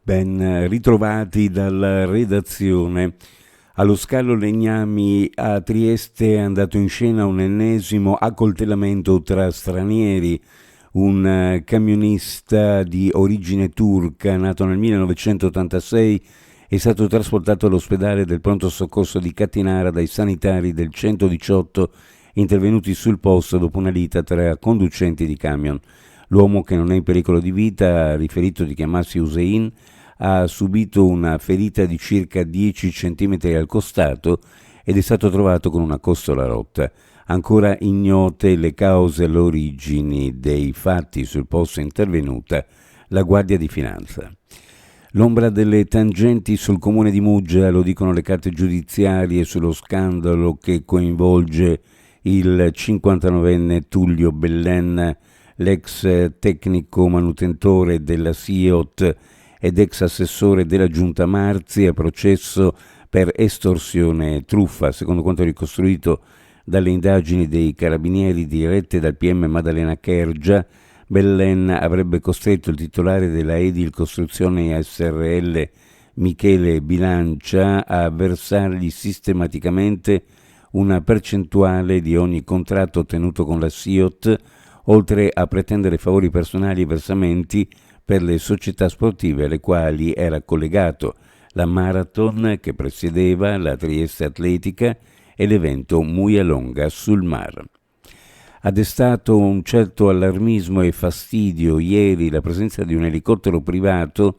Ben ritrovati dalla redazione. Allo scalo Legnami a Trieste è andato in scena un ennesimo accoltellamento tra stranieri. Un camionista di origine turca, nato nel 1986, è stato trasportato all'ospedale del pronto soccorso di Catinara dai sanitari del 118 intervenuti sul posto dopo una lite tra conducenti di camion. L'uomo, che non è in pericolo di vita, ha riferito di chiamarsi Hussein, ha subito una ferita di circa 10 cm al costato ed è stato trovato con una costola rotta. Ancora ignote le cause e le origini dei fatti. Sul posto è intervenuta la Guardia di Finanza. L'ombra delle tangenti sul comune di Muggia, lo dicono le carte giudiziarie sullo scandalo che coinvolge il 59enne Tullio Bellen, l'ex tecnico manutentore della SIOT ed ex assessore della Giunta Marzi, a processo per estorsione e truffa. Secondo quanto ricostruito dalle indagini dei carabinieri dirette dal PM Maddalena Kergia, Bellen avrebbe costretto il titolare della Edil Costruzione SRL, Michele Bilancia, a versargli sistematicamente una percentuale di ogni contratto ottenuto con la SIOT, oltre a pretendere favori personali e versamenti per le società sportive alle quali era collegato, la Marathon che presiedeva, la Trieste Atletica e l'evento Mujalonga sul Mar. Ha destato un certo allarmismo e fastidio ieri la presenza di un elicottero privato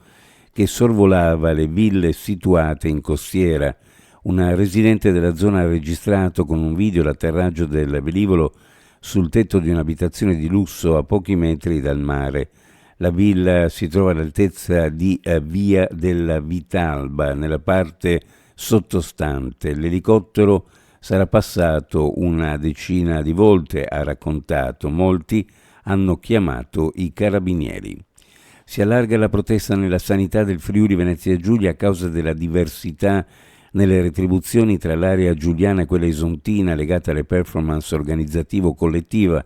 che sorvolava le ville situate in costiera. Una residente della zona ha registrato con un video l'atterraggio del velivolo sul tetto di un'abitazione di lusso a pochi metri dal mare. La villa si trova all'altezza di Via della Vitalba, nella parte sottostante. L'elicottero sarà passato una decina di volte, ha raccontato. Molti hanno chiamato i carabinieri. Si allarga la protesta nella sanità del Friuli Venezia Giulia a causa della diversità nelle retribuzioni tra l'area giuliana e quella isontina legata alle performance organizzativo-collettiva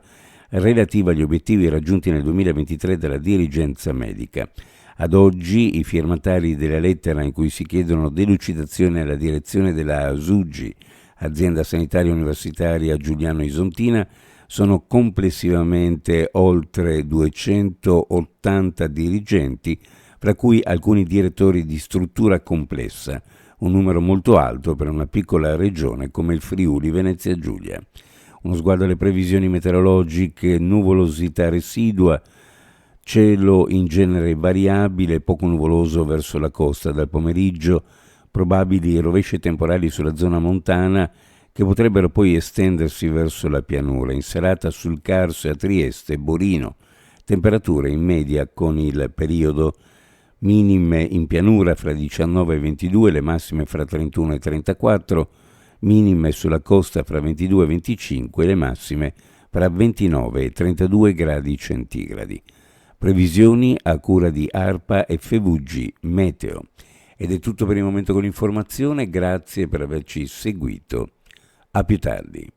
relativa agli obiettivi raggiunti nel 2023 dalla dirigenza medica. Ad oggi i firmatari della lettera in cui si chiedono delucidazioni alla direzione della ASUGI, azienda sanitaria universitaria giuliano-isontina, sono complessivamente oltre 280 dirigenti, fra cui alcuni direttori di struttura complessa, un numero molto alto per una piccola regione come il Friuli Venezia Giulia. Uno sguardo alle previsioni meteorologiche: nuvolosità residua, cielo in genere variabile, poco nuvoloso verso la costa. Dal pomeriggio probabili rovesci temporali sulla zona montana che potrebbero poi estendersi verso la pianura. In serata sul Carso e a Trieste e Borino, temperature in media con il periodo: minime in pianura fra 19 e 22, le massime fra 31 e 34, minime sulla costa fra 22 e 25, le massime fra 29 e 32 gradi centigradi. Previsioni a cura di ARPA e FVG Meteo. Ed è tutto per il momento con l'informazione, grazie per averci seguito. A più tardi.